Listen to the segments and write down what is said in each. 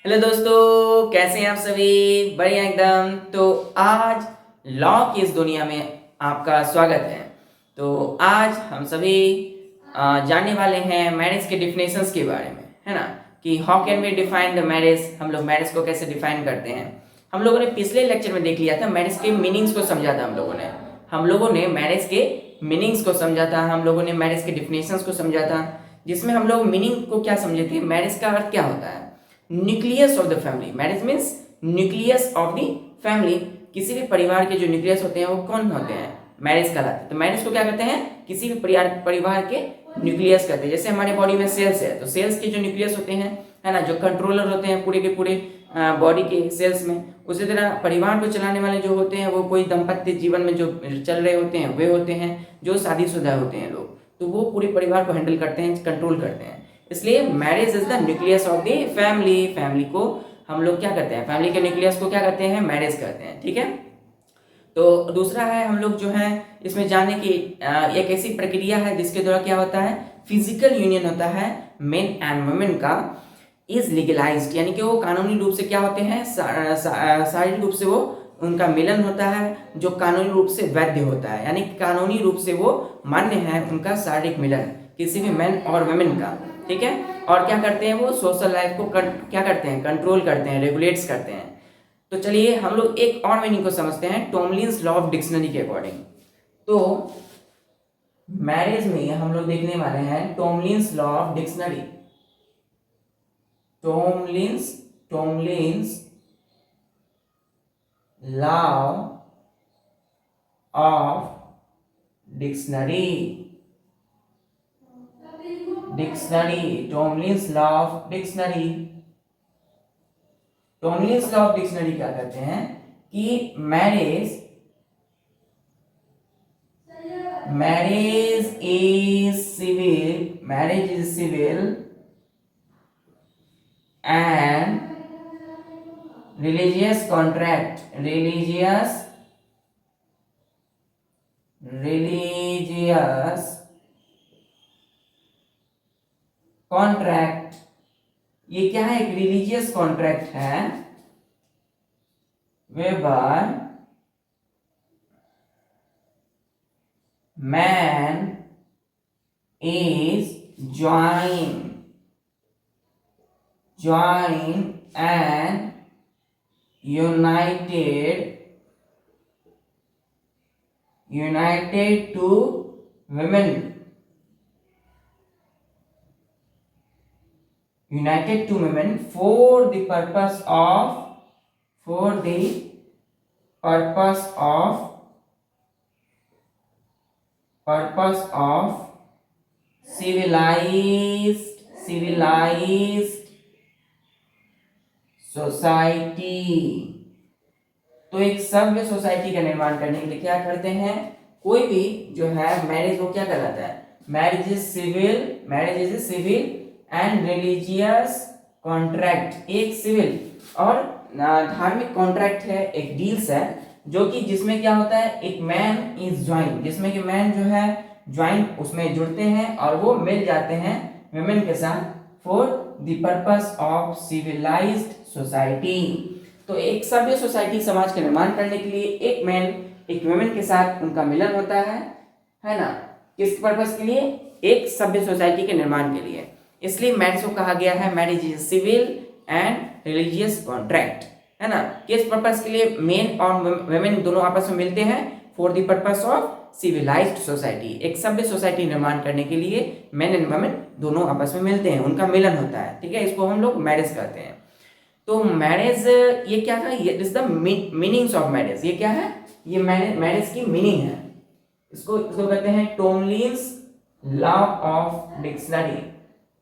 Hello दोस्तों, कैसे हैं आप सभी? बढ़िया एकदम। तो आज लॉ की इस दुनिया में आपका स्वागत है। तो आज हम सभी जानने वाले हैं मैरिज के डिफिनेशंस के बारे में, है ना, कि how can we define the marriage. हम लोग मैरिज को कैसे डिफाइन करते हैं। हम लोगों ने पिछले लेक्चर में देख लिया था, मैरिज के मीनिंग्स को समझा था। हम लोगों ने मैरिज के मीनिंग्स को समझा था, हम लोगों ने मैरिज के डिफिनेशंस को समझा था, जिसमें हम लोग मीनिंग को क्या समझे थे, मैरिज का अर्थ क्या होता है। Nucleus of the family, marriage means nucleus of the family. किसी भी परिवार के जो न्यूक्लियस होते हैं वो कौन होते हैं, मैरिज कहलाते हैं। तो मैरिज को क्या कहते हैं, किसी भी परिवार के न्यूक्लियस कहते हैं। जैसे हमारे बॉडी में सेल्स है, तो सेल्स के जो न्यूक्लियस होते हैं, है ना, जो कंट्रोलर होते हैं पूरे के पूरे बॉडी के सेल्स में। उसी तरह परिवार को चलाने वाले जो होते हैं वो कोई दंपत्य जीवन में जो चल रहे होते हैं वे होते हैं जो शादीशुदा होते हैं लोग, तो वो पूरे परिवार को हैंडल करते हैं, कंट्रोल करते हैं। इसलिए marriage is the nucleus of the family. Family को हम लोग क्या करते हैं, फैमिली के न्यूक्लियस को क्या करते हैं, मैरिज करते हैं। ठीक है। तो दूसरा है, हम लोग जो है इसमें जाने की एक ऐसी प्रक्रिया है जिसके द्वारा क्या होता है, फिजिकल यूनियन होता है मेन एंड वुमेन का, इज लीगलाइज्ड, यानी कि वो कानूनी रूप से क्या होते हैं, शारीरिक रूप से वो उनका मिलन होता है जो कानूनी रूप से वैध होता है, यानी कानूनी रूप से वो मान्य है उनका शारीरिक मिलन किसी भी मैन और वुमेन का। ठीक है। और क्या करते हैं, वो सोशल लाइफ को क्या करते हैं, कंट्रोल करते हैं, रेगुलेट्स करते हैं। तो चलिए हम लोग एक और मीनिंग को समझते हैं टॉमलिन्स लॉ ऑफ डिक्शनरी के अकॉर्डिंग। तो मैरिज में हम लोग देखने वाले हैं Tomlins law of dictionary. Tomlins Tomlins law of dictionary, Tomlins law of dictionary. Tomlins law of dictionary क्या कहते हैं कि marriage is civil and religious contract, religious contract. ये क्या है, एक रिलीजियस कॉन्ट्रैक्ट है whereby man is join and united to women, for the purpose of civilized society. तो एक सभ्य सोसाइटी का निर्माण करने के लिए क्या करते हैं, कोई भी जो है मैरिज वो क्या कहलाता है, marriage is civil and religious contract. एक सिविल और धार्मिक कॉन्ट्रैक्ट है, एक डील्स है, जो कि जिसमें क्या होता है, एक मैन इज ज्वाइन, जिसमें कि मैन जो है ज्वाइन उसमें जुड़ते हैं और वो मिल जाते हैं वुमेन के साथ for the purpose of civilised society. तो एक सभ्य सोसाइटी, समाज का निर्माण करने के लिए एक मैन एक वुमेन के साथ उनका मिलन होता है ना, किस पर्पस के लिए, एक सभ्य सोसाइटी के निर्माण के लिए। इसलिए मैरिज को कहा गया है marriage is civil and religious contract, है ना। किस पर्पस के लिए, मेन और वुमेन दोनों आपस में मिलते हैं for the purpose of civilised society, एक सभ्य सोसाइटी निर्माण करने के लिए मेन एंड वुमेन दोनों आपस में मिलते हैं, उनका मिलन होता है। ठीक है, इसको हम लोग मैरिज कहते हैं। तो मैरिज ये क्या था, ये is the meanings of marriage. ये क्या है, ये मैरिज की मीनिंग है। इसको कहते हैं टॉमलिन्स लॉ ऑफ डिक्शनरी।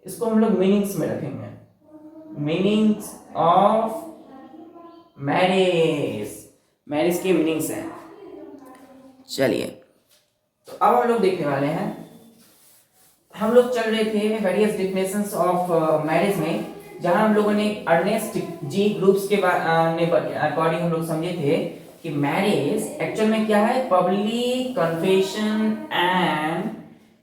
इसको हम लोग मीनिंग्स में रखेंगे, मीनिंग्स ऑफ मैरिज की मीनिंग्स हैं। चलिए, तो अब हम लोग देखने वाले हैं, हम लोग चल रहे थे वेरियस डिफिनेशंस ऑफ मैरिज में, जहां हम लोगों ने अर्नेस्ट जी ग्रुप्स के अकॉर्डिंग हम लोग समझे थे कि मैरिज एक्चुअल में क्या है,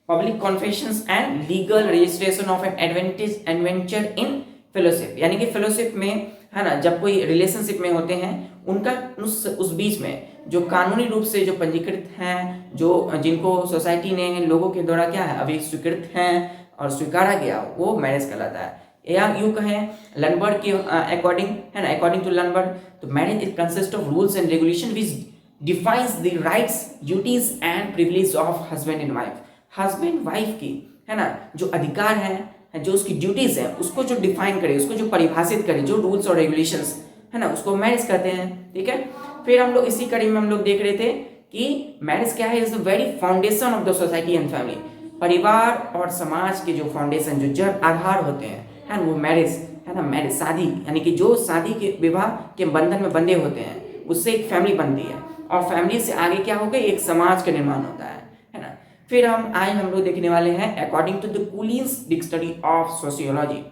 public confessions and legal registration of an adventure in fellowship, यानी कि फेलोशिप में है ना, जब कोई रिलेशनशिप में होते हैं उनका उस बीच में जो कानूनी रूप से जो पंजीकृत हैं, जो जिनको सोसाइटी ने लोगों के द्वारा क्या है अभी स्वीकृत हैं और स्वीकारा गया, वो मैरिज कहलाता है। या यूं कहें लर्नबर्ग के अकॉर्डिंग, है ना, अकॉर्डिंग टू लर्नबर्ग, तो marriage it consist of rules and regulation which defines the rights, duties and privilege of husband and wife. Husband wife की, है ना, जो अधिकार है, जो उसकी ड्यूटीज है, उसको जो डिफाइन करे, उसको जो परिभाषित करे, जो रूल्स और रेगुलेशंस है ना, उसको मैरिज कहते हैं। ठीक है, फिर हम लोग इसी कड़ी में हम लोग देख रहे थे कि मैरिज क्या है, is the very foundation of the society and family. परिवार और समाज के जो फाउंडेशन, जो जड़ आधार होते हैं, है ना, वो मैरिज है ना, मैरिज शादी, यानी कि जो शादी के विवाह के बंधन में बंधे होते हैं, उससे एक फैमिली बनती है और फैमिली से आगे क्या होगा, एक समाज का निर्माण होता है ना। फिर हम लोग देखने वाले हैं according to the Collins dictionary of sociology.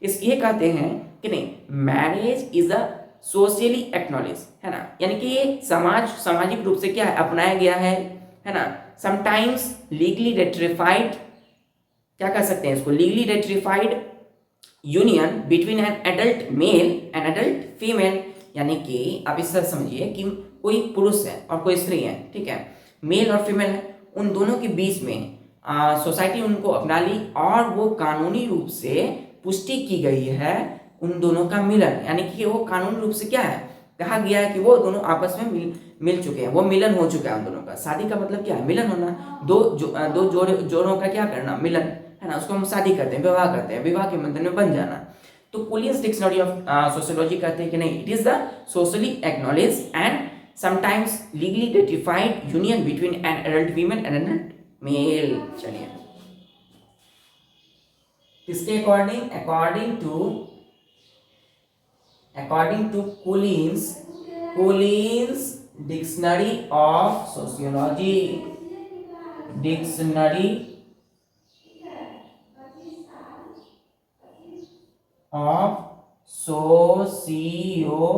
इस ये कहते हैं कि नहीं, marriage is a socially acknowledge, है ना, यानी कि ये सामाजिक रूप से क्या है अपनाया गया है ना, समटाइम्स लीगली रेटिफाइड, क्या कह सकते हैं इसको, legally ratified union between an adult male and adult female. यानी कि आप इस तरह समझिए कि कोई पुरुष है और कोई स्त्री है, ठीक है, मेल और फीमेल है, उन दोनों के बीच में सोसाइटी उनको अपना ली और वो कानूनी रूप से पुष्टि की गई है उन दोनों का मिलन, यानी कि वो कानूनी रूप से क्या है कहा गया है कि वो दोनों आपस में मिल चुके हैं, वो मिलन हो चुका है उन दोनों का। शादी का मतलब क्या है, मिलन होना, दो जोड़ों का क्या करना, मिलन, है ना, उसको हम शादी करते हैं, विवाह करते हैं, विवाह के बंधन में बन जाना। तो कुलियंस डिक्शनरी ऑफ सोशियोलॉजी कहते हैं कि नहीं, it is the socially acknowledge and sometimes legally ratified union between an adult female and adult male. चलिए, इसके according to Collins dictionary of sociology, dictionary of sociology,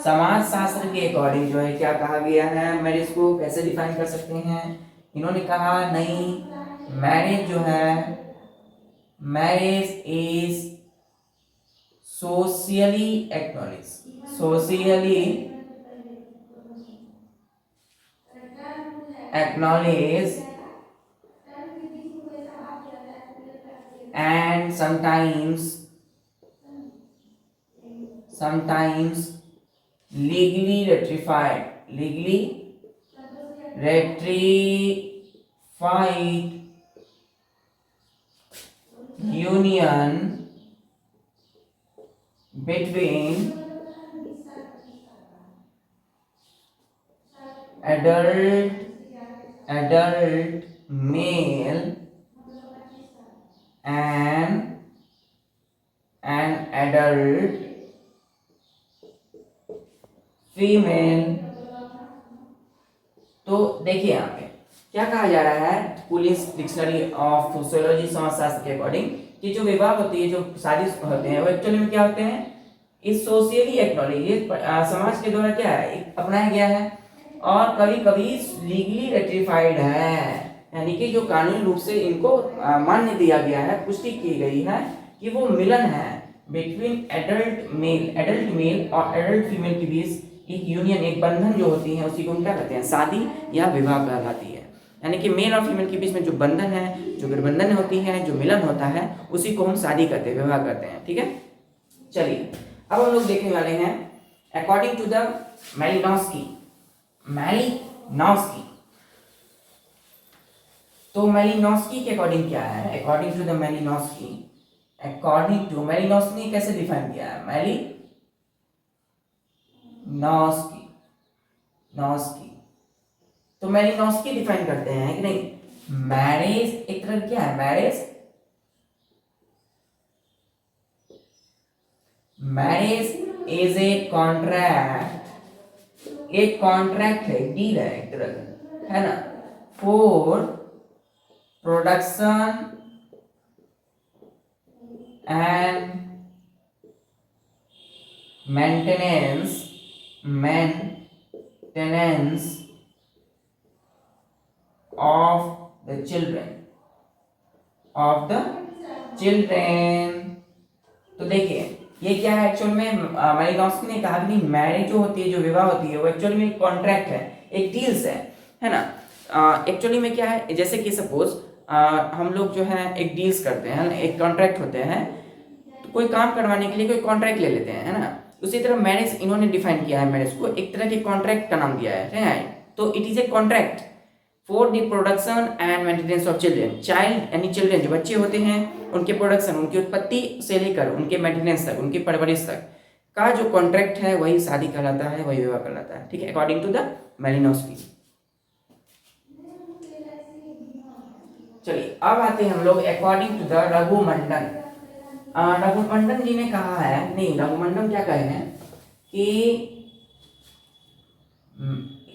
समाज शास्त्र के अकॉर्डिंग जो है क्या कहा गया है, मैरिज को कैसे डिफाइन कर सकते हैं। इन्होंने कहा नहीं, मैरिज जो है, marriage is socially acknowledge and sometimes legally ratified union between adult male and an adult female. तो देखिए यहाँ पे क्या कहा जा रहा है, पुलिस डिक्शनरी ऑफ सोशियोलॉजी, समाजशास्त्र के अकॉर्डिंग कि जो विवाह होती है, जो शादी होते हैं, वो एक्चुअली में क्या होते हैं, इस सोशली एक्नॉलेज, ये समाज के द्वारा क्या है अपनाया गया है और कभी कभी लीगली रेटिफाइड है, यानी कि जो कानूनी रूप से इनको मान्य दिया गया है, पुष्टि की गई है कि वो मिलन है बिटवीन एडल्ट मेल और एडल्ट फीमेल के बीच एक यूनियन, एक बंधन जो होती है उसी को हम क्या कहते हैं, शादी या विवाह कहलाती है। यानी कि मेल और फीमेल के बीच में जो बंधन है, जो गठबंधन होती है, जो मिलन होता है, उसी को हम शादी कहते हैं, विवाह करते हैं। ठीक है, चलिए अब हम लोग देखने वाले हैं अकॉर्डिंग टू द मैलिनोव्स्की। तो मैलिनोव्स्की के अकॉर्डिंग क्या है, अकॉर्डिंग टू द मैलिनोव्स्की कैसे डिफाइन किया है, मैलिनोव्स्की तो मैलिनोव्स्की डिफाइन करते हैं कि नहीं, मैरिज एक तरह क्या है, मैरिज इज ए कॉन्ट्रैक्ट है, डील है एक तरह का, है ना, for production and maintenance of the children. तो देखिए ये क्या है एक्चुअल में, मालिनोव्स्की ने कहा कि नहीं, मैरिज जो होती है, जो विवाह होती है, वो एक्चुअली में एक कॉन्ट्रैक्ट है, एक डील्स है ना। एक्चुअली में क्या है, जैसे कि सपोज हम लोग जो है एक डील्स करते हैं ना, एक कॉन्ट्रैक्ट होते हैं, तो कोई काम करवाने के लिए कोई कॉन्ट्रैक्ट ले लेते हैं, है ना। उसी तरह मैरिज इन्होंने डिफाइन किया है, मैरिज को एक तरह के कॉन्ट्रैक्ट का नाम दिया है। तो it is a contract for the production and maintenance of children. Child यानी चिल्ड्रन जो बच्चे होते हैं, उनके प्रोडक्शन, उनकी उत्पत्ति से लेकर उनके मेंटेनेंस तक, उनकी परवरिश तक का जो कॉन्ट्रैक्ट है वही शादी कहलाता है, वही विवाह कहलाता है, ठीक है, अकॉर्डिंग टू द मालिनोव्स्की। चलिए अब आते हैं हम लोग अकॉर्डिंग टू द रघुमंडन। रघुमंडन जी ने कहा है, नहीं रघुमंडन क्या कहे हैं कि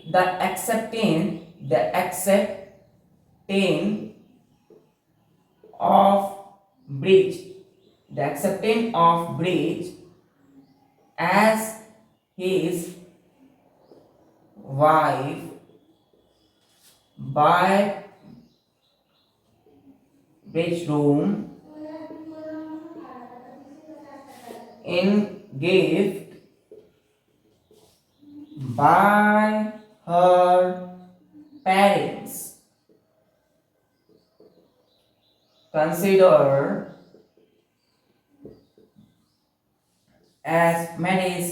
the acceptance of breach, the acceptance of breach as his wife by breach room in gift by her parents consider as marriage।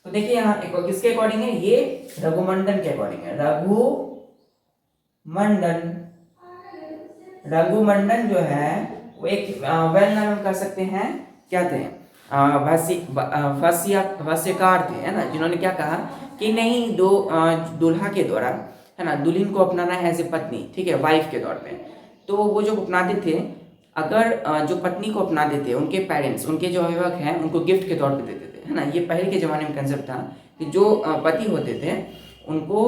तो देखिए यहाँ किसके अकॉर्डिंग है, ये रघुमंडन के अकॉर्डिंग है। रघुमंडन जो है वो एक वेल नाम कर सकते हैं, क्या थे, भाष्यकार थे, है ना, जिन्होंने क्या कहा कि नहीं, दूल्हा के द्वारा, है ना, दुल्हन को अपनाना है एज ए पत्नी, ठीक है, वाइफ के तौर पे। तो वो जो अपनाते थे, अगर जो पत्नी को अपनाते थे, उनके पेरेंट्स, उनके जो अभिभावक हैं, उनको गिफ्ट के तौर पे देते थे, है ना। ये पहले के ज़माने में कंसेप्ट था कि जो पति होते थे उनको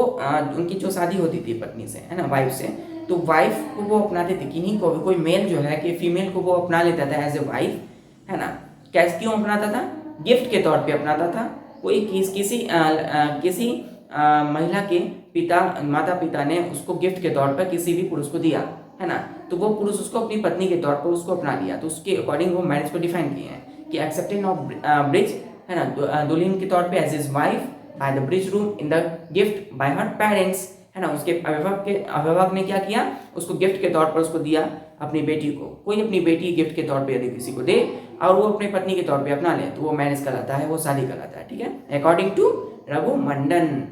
उनकी जो शादी होती थी पत्नी से, है ना, वाइफ से, तो वाइफ को वो अपनाते थे, किन्हीं को भी, कोई मेल जो है कि फीमेल को वो अपना लेता था एज ए वाइफ, है ना। कैसे, क्यों अपनाता था, गिफ्ट के तौर पे अपनाता था। कोई किसी महिला के माता पिता ने उसको गिफ्ट के तौर पर किसी भी पुरुष को दिया, है ना, तो वो पुरुष उसको अपनी पत्नी के तौर पर उसको अपना लिया, तो उसके अकॉर्डिंग वो मैरिज को डिफाइन किए हैं कि एक्सेप्टेंस ऑफ ब्रिज, है ना, दुल्हन के तौर पे as is wife by the bridegroom in the gift by her parents, है ना। उसके अभिभावक ने क्या किया, उसको गिफ्ट के तौर पर उसको दिया अपनी बेटी को। कोई अपनी बेटी गिफ्ट के तौर पे यदि किसी को दे और वो अपनी पत्नी के तौर पे अपना ले, तो वो मैरिज कहलाता है, वो शादी कहलाता है, ठीक है, अकॉर्डिंग टू रघुमंडन।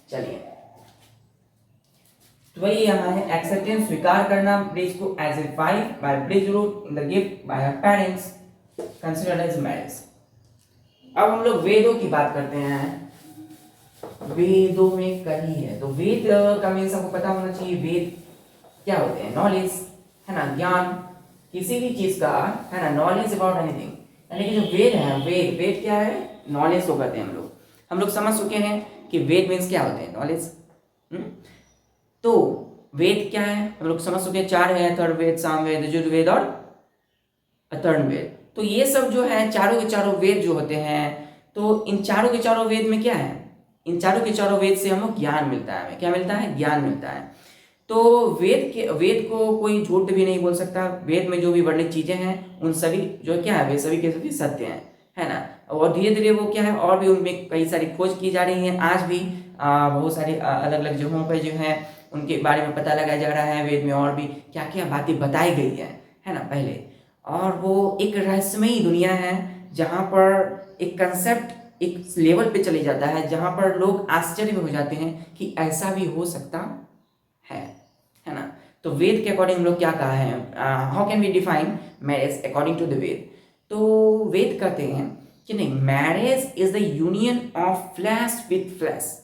चलिए तो वही यहाँ है, एक्सेप्टेंस स्वीकार करना ब्रिज को as a wife by bridegroom in the gift by her parents considered as marriage. अब हम लोग वेदों की बात करते हैं। वेदों में कही है, तो वेद का मीन्स आपको पता होना चाहिए, वेद क्या होते हैं, नॉलेज, है ना, ज्ञान किसी भी चीज का, है ना, नॉलेज अबाउट एनीथिंग। यानी कि जो वेद है, वेद क्या है, नॉलेज को कहते हैं। हम लोग समझ चुके हैं कि वेद मीन्स क्या होते हैं, नॉलेज। तो वेद क्या है हम लोग समझ चुके हैं, 4 है, अथर्ववेद, सामवेद, यजुर्वेद और अथर्ववेद। तो ये सब जो है चारों के चारों वेद जो होते हैं, तो इन चारों के चारों वेद में क्या है, इन चारों के चारों वेद से हमें ज्ञान मिलता है। हमें क्या मिलता है, ज्ञान मिलता है। तो वेद को कोई झूठ भी नहीं बोल सकता। वेद में जो भी वर्णित चीजें हैं उन सभी जो क्या है, वे सभी के सभी सत्य हैं, है ना। और धीरे धीरे वो क्या है, और भी उनमें कई सारी खोज की जा रही है। आज भी बहुत सारी अलग अलग जगहों पर जो है उनके बारे में पता लगाया जा रहा है। वेद में और भी क्या क्या बातें बताई गई है ना, पहले। और वो एक रहस्यमयी दुनिया है जहाँ पर एक कंसेप्ट एक लेवल पे चले जाता है, जहाँ पर लोग आश्चर्य में हो जाते हैं कि ऐसा भी हो सकता है ना। तो वेद के अकॉर्डिंग हम लोग क्या कहा है, how can we define marriage according to the Veda. तो वेद कहते हैं कि नहीं, marriage is the union of flesh with flesh.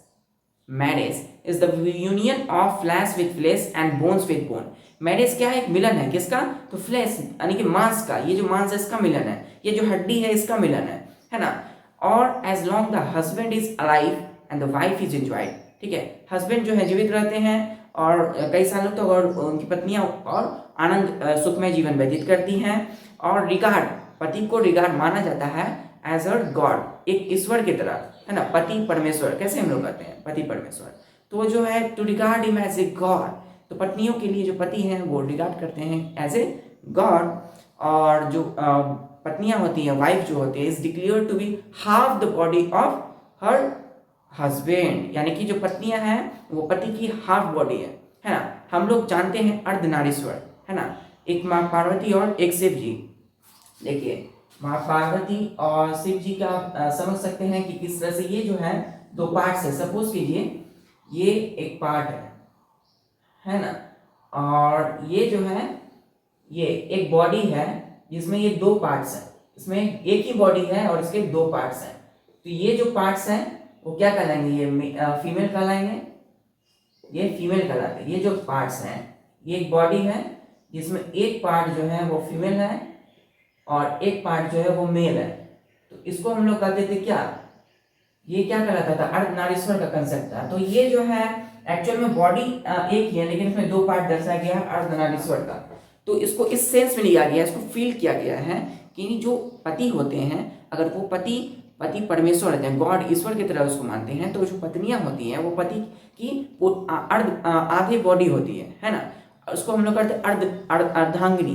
Marriage is the union of flesh with flesh and bones with bone. Marriage क्या है, एक मिलन है, किसका, तो फ्लैश यानी कि मांस का, ये जो मांस है इसका मिलन है, ये जो हड्डी है इसका मिलन है ना। और as long the husband is alive and the wife is enjoyed, ठीक है, हस्बैंड जो है जीवित रहते हैं और कई सालों तक, और उनकी पत्नियां और आनंद सुखमय जीवन व्यतीत करती हैं। और रिगार्ड, पति को रिगार्ड माना जाता है एज अ गॉड, एक ईश्वर की तरह, है ना। पति परमेश्वर कैसे हम लोग कहते हैं, पति परमेश्वर, तो जो है to regard him as a god, तो पत्नियों के लिए जो पति हैं वो रिगार्ड करते हैं एज ए गॉड, और जो पत्नियां होती हैं, वाइफ जो होती है, is declare to be half the body of her husband, यानी कि जो पत्नियां हैं वो पति की हाफ बॉडी है ना। हम लोग जानते हैं अर्धनारीश्वर, है ना, एक माँ पार्वती और एक शिव जी। देखिए माँ पार्वती और शिव जी का आप समझ सकते हैं कि किस तरह से ये जो है दो पार्ट्स है। सपोज कीजिए ये एक पार्ट है ना, और ये जो है ये एक बॉडी है जिसमें ये दो पार्ट्स हैं। इसमें एक ही बॉडी है और इसके दो पार्ट्स हैं। तो ये जो पार्ट्स हैं वो क्या कहलाएंगे, ये फीमेल कहलाएंगे, ये फीमेल कहलाते हैं। ये जो पार्ट्स हैं, ये एक बॉडी है जिसमें एक पार्ट जो है वो फीमेल है और एक पार्ट जो है वो मेल है। तो इसको हम लोग कहते थे क्या, ये क्या कहलाता था, अर्धनारीश्वर का कंसेप्ट था। तो ये जो है एक्चुअल में बॉडी एक ही है लेकिन इसमें दो पार्ट दर्शाया गया है अर्धनारीश्वर का। तो इसको इस सेंस में लिया गया, इसको फील किया गया है कि जो पति होते हैं, अगर वो पति परमेश्वर रहते हैं, गॉड ईश्वर की तरह उसको मानते हैं, तो जो पत्नियां होती हैं वो पति की आधे बॉडी होती है ना। उसको हम लोग करते हैं अर्धांगिनी,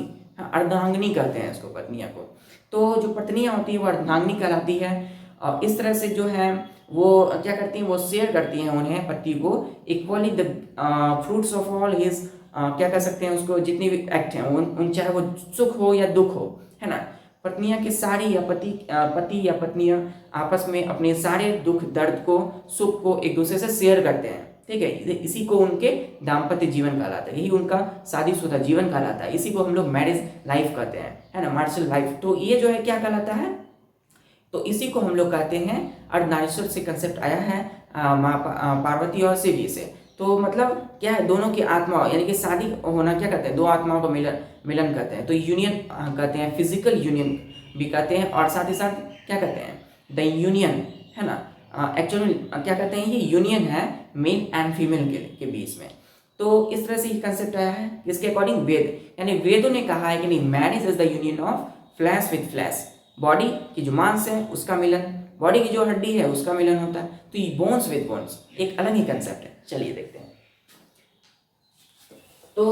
अर्धांगिनी कहते हैं इसको पत्नियां को। तो जो पत्नियां होती है वो अर्धांगिनी कहलाती है। और इस तरह से जो है वो क्या करती हैं, वो शेयर करती हैं उन्हें पति को equally the fruits of all his, क्या कह सकते हैं उसको, जितनी भी एक्ट हैं उन चाहे वो सुख हो या दुख हो, है ना। पत्नियां की सारी या पति या पत्नियां आपस में अपने सारे दुख दर्द को, सुख को एक दूसरे से शेयर करते हैं, ठीक है। इसी को उनके दाम्पत्य जीवन कहलाता है, यही उनका शादीशुदा जीवन कहलाता है। इसी को हम लोग मैरिज लाइफ कहते हैं, है ना, मैरिटल लाइफ। तो ये जो है क्या कहलाता है, तो इसी को हम लोग कहते हैं अर्धनारीश्वर से कंसेप्ट आया है माँ पार्वती और शिव जी से। तो मतलब क्या है, दोनों की आत्मा, यानी कि शादी होना क्या कहते हैं, दो आत्माओं का मिलन कहते हैं। तो यूनियन कहते हैं, फिजिकल यूनियन भी कहते हैं, और साथ ही साथ क्या कहते हैं, द यूनियन, है ना। एक्चुअली क्या कहते हैं, ये यूनियन है मेल एंड फीमेल के बीच में। तो इस तरह से ये कंसेप्ट आया है, इसके अकॉर्डिंग वेद, यानी वेदों ने कहा है कि नहीं, marriage is the union of flash with flash, body की जो मांस है उसका मिलन, बॉडी की जो हड्डी है उसका मिलन होता है। तो ये बोन्स विद बोन्स एक अलग ही कंसेप्ट है। चलिए देखते हैं, तो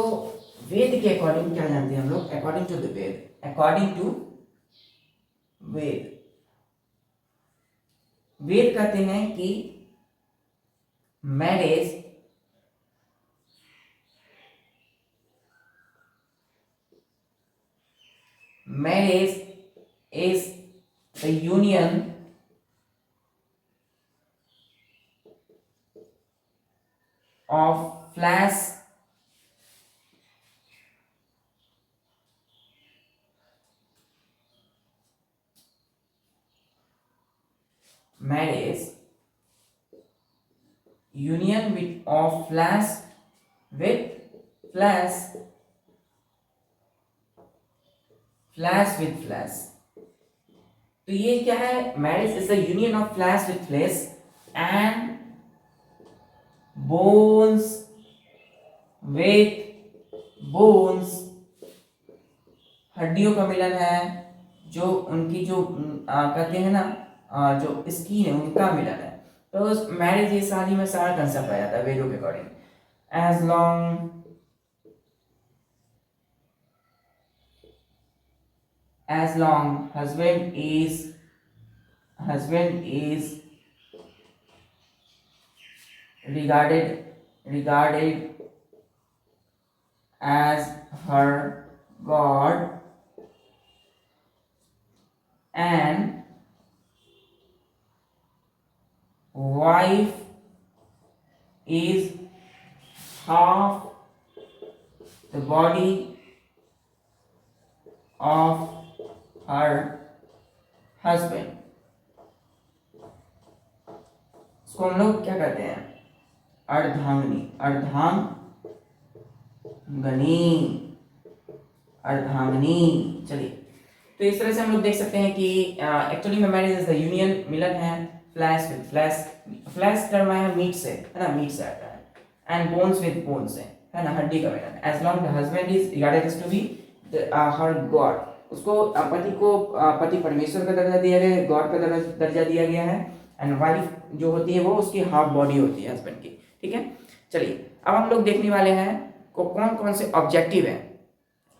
वेद के अकॉर्डिंग क्या जानते हैं हम लोग, according to the Veda, according to Veda, Veda कहते हैं कि marriage is the union of flesh marriage, union of flesh with flesh, flash with flash. तो ये क्या है, marriage is the union of flash with flash and bones with bones, हड्डियों का मिलन है, जो उनकी जो कहते हैं ना, जो स्किन है उनका मिलन है। तो मैरिज ये शादी में सारा कंसेप्ट आ जाता है वेदों के according. as long husband is regarded as her god and wife is half the body of her husband, इसको हम लोग क्या कहते हैं, अर्धांगिनी, अर्धांगिनी। चलिए, तो इस तरह से हम लोग देख सकते हैं कि एक्चुअली में मैरिज इज द यूनियन, मिलन है flash with flash, flash term है मीट से, है ना, मीट से आता है, एंड बोन्स विद बोन्स से, है ना, हड्डी का मिलन। As long the husband is regarded to be her god, उसको पति परमेश्वर का दर्जा दिया गया है, गॉड का दर्जा दिया गया है, एंड वाइफ जो होती है वो उसकी हाफ बॉडी होती है हस्बैंड की, ठीक है। चलिए अब हम लोग देखने वाले हैं को कौन कौन से ऑब्जेक्टिव है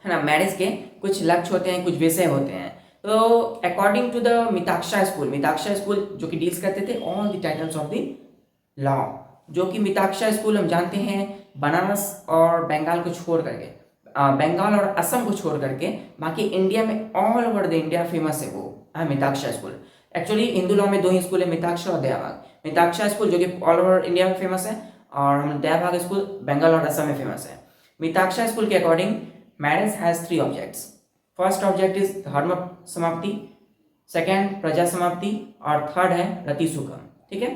ना, मैरिज के कुछ लक्ष्य होते हैं, कुछ विषय होते हैं। तो according to the Mitakshara school जो कि डील्स करते थे all the titles of the law, जो कि मिताक्षरा स्कूल हम जानते हैं बनारस और बंगाल को छोड़ करके, बंगाल और असम को छोड़ करके बाकी इंडिया में all over the India famous है वो Mitakshara school. Actually Hindu law में दो ही स्कूल है, मिताक्षरा और दयाभाग। मिताक्षरा स्कूल जो कि ऑल ओवर इंडिया में फेमस है और हम दयाभाग स्कूल बंगाल और असम में फेमस है। मिताक्षरा स्कूल के according marriage has 3 objects. First object is धर्म समाप्ति, सेकेंड प्रजा समाप्ति और थर्ड है रति सुखम। ठीक है,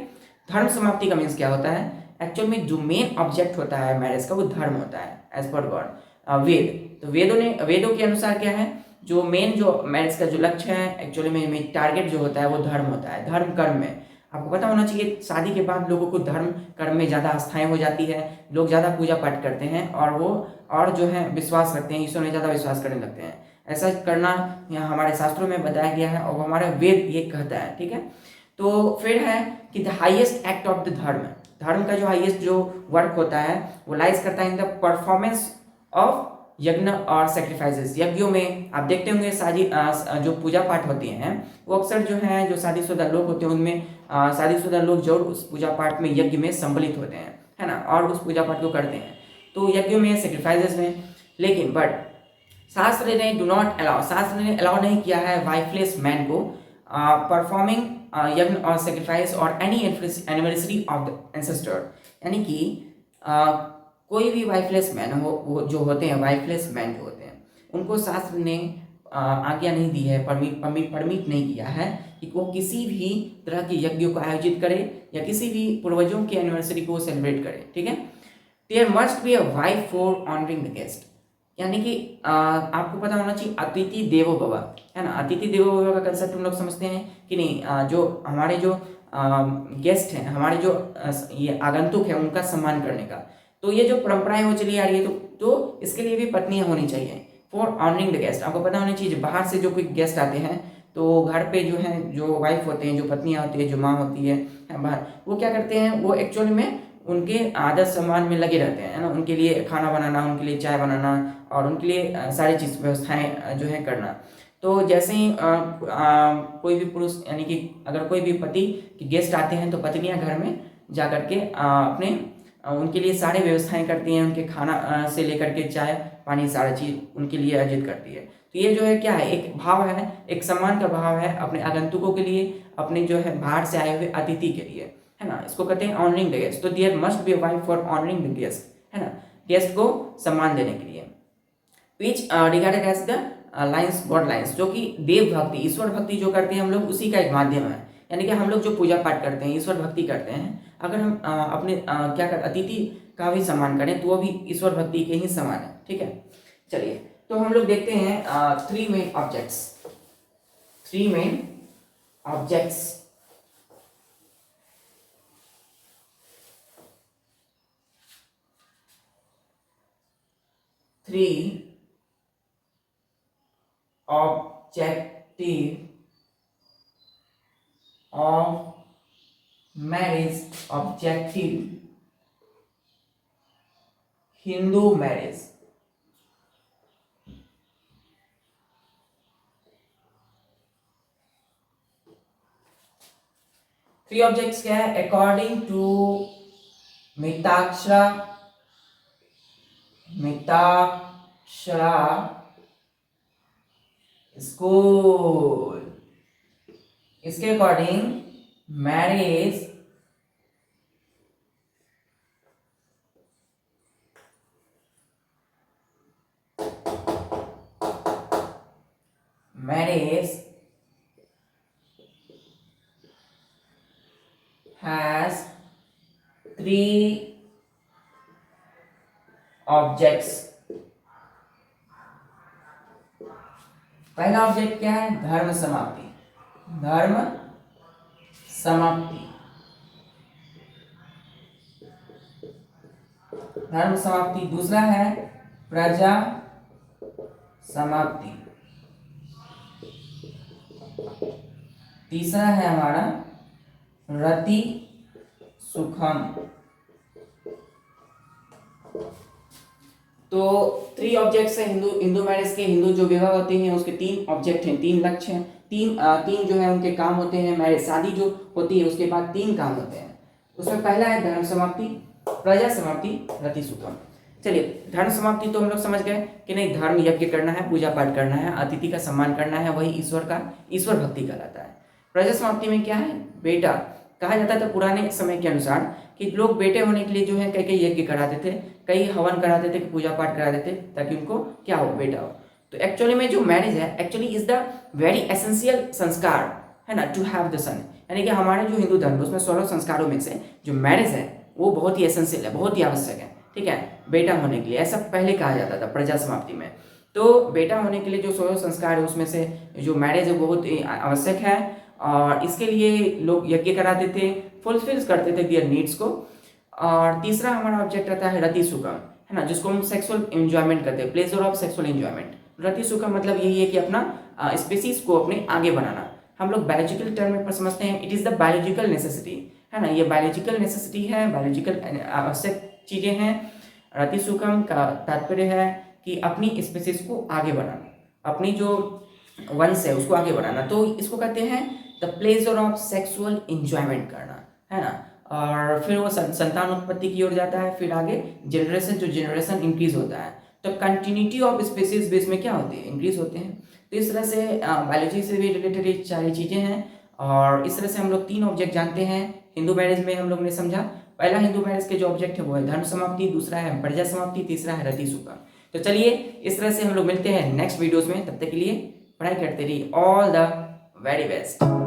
धर्म समाप्ति का मीन्स क्या होता है, एक्चुअल में जो मेन ऑब्जेक्ट होता है मैरिज का वो धर्म होता है एज पर गॉड वेद। तो वेदों के अनुसार क्या है, जो मेन जो मैरिज का जो लक्ष्य है एक्चुअली में टारगेट जो होता है वो धर्म होता है। धर्म कर्म में आपको पता होना चाहिए शादी के बाद लोगों को धर्म कर्म में ज़्यादा आस्थाएं हो जाती है, लोग ज़्यादा पूजा पाठ करते हैं और वो और जो है विश्वास रखते हैं, ईश्वर में ज़्यादा विश्वास करने लगते हैं। ऐसा करना यहाँ हमारे शास्त्रों में बताया गया है और हमारा वेद ये कहता है। ठीक है, तो फिर है कि the highest act of the धर्म का जो हाईएस्ट जो वर्क होता है वो लाइज करता है इन द परफॉर्मेंस ऑफ यज्ञ और सेक्रीफाइसेस। यज्ञों में आप देखते होंगे जो पूजा पाठ होती हैं वो अक्सर जो है जो शादीशुदा लोग होते हैं उनमें शादीशुदा लोग जरूर उस पूजा पाठ में यज्ञ में सम्मिलित होते हैं, है ना, और उस पूजा पाठ को करते हैं। तो यज्ञों में सेक्रीफाइसेस में, लेकिन बट शास्त्र ने अलाउ नहीं किया है वाइफलेस मैन को परफॉर्मिंग यज्ञ और सेक्रीफाइस और any anniversary of the ancestor. यानी कि कोई भी वाइफलेस मैन हो, वो जो होते हैं वाइफलेस मैन जो होते हैं उनको शास्त्र ने आज्ञा नहीं दी है, परमिट नहीं किया है कि वो किसी भी तरह के यज्ञ को आयोजित करे या किसी भी पूर्वजों की एनिवर्सरी को सेलिब्रेट करे। ठीक है, there must be a wife for honouring the guest. यानी कि आपको पता होना चाहिए अतिथि देवो भव, है ना। अतिथि देवो भव का कंसेप्ट हम लोग समझते हैं कि नहीं, जो हमारे जो गेस्ट हैं, हमारे जो ये आगंतुक है उनका सम्मान करने का। तो ये जो परंपराएं हो चली आ रही है तो इसके लिए भी पत्नियां होनी चाहिए फॉर ऑनरिंग द गेस्ट। आपको पता होना चाहिए बाहर से जो कोई गेस्ट आते हैं तो घर पे जो है जो वाइफ होते हैं, जो पत्नियां होती है, जो माँ होती है बाहर, वो क्या करते हैं, वो एक्चुअली में उनके आदर सम्मान में लगे रहते हैं, है ना। उनके लिए खाना बनाना, उनके लिए चाय बनाना और उनके लिए सारी चीज़ व्यवस्थाएं जो है करना। तो जैसे ही कोई भी पुरुष यानी कि अगर कोई भी पति के गेस्ट आते हैं तो पत्नियां घर में जा करके अपने उनके लिए सारे व्यवस्थाएं करती हैं, उनके खाना से लेकर के चाय पानी सारा चीज़ उनके लिए आयोजित करती है। तो ये जो है क्या है, एक भाव है, एक सम्मान का भाव है अपने आगंतुकों के लिए, अपने जो है बाहर से आए हुए अतिथि के लिए, है ना। इसको कहते हैं ऑनरिंग द गेस्ट। तो there must be a wife for honouring the guest, है ना, गेस्ट को सम्मान देने के लिए। Which regarded as the lines god lines, जो कि देव भक्ति ईश्वर भक्ति जो करते हैं हम लोग उसी का एक माध्यम है। यानी कि हम लोग जो पूजा पाठ करते हैं, ईश्वर भक्ति करते हैं, अगर हम अपने क्या कर अतिथि का भी सम्मान करें तो वो भी ईश्वर भक्ति के ही समान है। ठीक है, चलिए तो हम लोग देखते हैं 3 main objects. 3 objective of marriage, objective Hindu marriage। Three objects क्या है, अकॉर्डिंग टू मिताक्षरा स्कूल, इसके अकॉर्डिंग मैरिज has 3 objects। पहला ऑब्जेक्ट क्या है, धर्म समाप्ति, दूसरा है प्रजा समाप्ति, तीसरा है हमारा रति सुखम। तो 3 ऑब्जेक्ट्स है हिंदू मैरिज के। हिंदू जो विवाह होते हैं उसके 3 ऑब्जेक्ट हैं, 3 लक्ष्य हैं, तीन जो है उनके काम होते हैं। मैरिज शादी जो होती है उसके बाद 3 काम होते हैं। उसमें पहला है धर्म समाप्ति, प्रजा समाप्ति, रति सुखम। चलिए, धर्म समाप्ति तो हम लोग समझ गए कि नहीं, धर्म यज्ञ करना है, पूजा पाठ करना है, अतिथि का सम्मान करना है, वही ईश्वर भक्ति कहलाता है। प्रजा समाप्ति में क्या है, बेटा कहा जाता था पुराने समय के अनुसार कि लोग बेटे होने के लिए जो है कई यज्ञ कराते थे, कई हवन कराते थे, पूजा पाठ कराते थे ताकि उनको क्या हो, बेटा हो। तो एक्चुअली में जो मैरिज है actually is the very essential संस्कार है ना, टू हैव द सन। यानी कि हमारे जो हिंदू धर्म उसमें 16 संस्कारों में से जो मैरिज है वो बहुत ही एसेंशियल है, बहुत ही आवश्यक है, ठीक है, बेटा होने के लिए। ऐसा पहले कहा जाता था प्रजा समाप्ति में। तो बेटा होने के लिए जो 16 संस्कार है उसमें से जो मैरिज है बहुत आवश्यक है, और इसके लिए लोग यज्ञ कराते थे, फुलफिल करते थे देयर नीड्स को। और तीसरा हमारा ऑब्जेक्ट रहता है रति सुखम, है ना, जिसको हम सेक्सुअल एंजॉयमेंट करते हैं, प्लेजर ऑफ सेक्सुअल एंजॉयमेंट। रति सुखम मतलब यही है कि अपना स्पीसीज को अपने आगे बढ़ाना। हम लोग बायोलॉजिकल टर्म में समझते हैं, it is the biological necessity, है ना, ये बायोलॉजिकल नेसेसिटी है, बायोलॉजिकल आवश्यक चीज़ें हैं। रति सुखम का तात्पर्य है कि अपनी स्पीसीज को आगे बढ़ाना, अपनी जो वंश है उसको आगे बढ़ाना। तो इसको कहते हैं the pleasure of sexual enjoyment करना, है ना। और फिर वो संतान उत्पत्ति की ओर जाता है, फिर आगे जनरेशन इंक्रीज होता है। तो कंटिन्यूटी ऑफ स्पीसीज बेस में क्या होती है, इंक्रीज होते हैं। तो इस तरह से बायोलॉजी से भी रिलेटेड ये सारी चीज़ें हैं। और इस तरह से हम लोग 3 ऑब्जेक्ट जानते हैं हिंदू मैरिज में। हम लोग ने समझा, पहला हिंदू मैरिज के जो ऑब्जेक्ट है वो है धर्म समाप्ति, दूसरा है प्रजा समाप्ति, तीसरा है रति सुखम। तो चलिए, इस तरह से हम लोग मिलते हैं नेक्स्ट वीडियोज़ में। तब तक के लिए पढ़ाई करते रहिए। All the very best.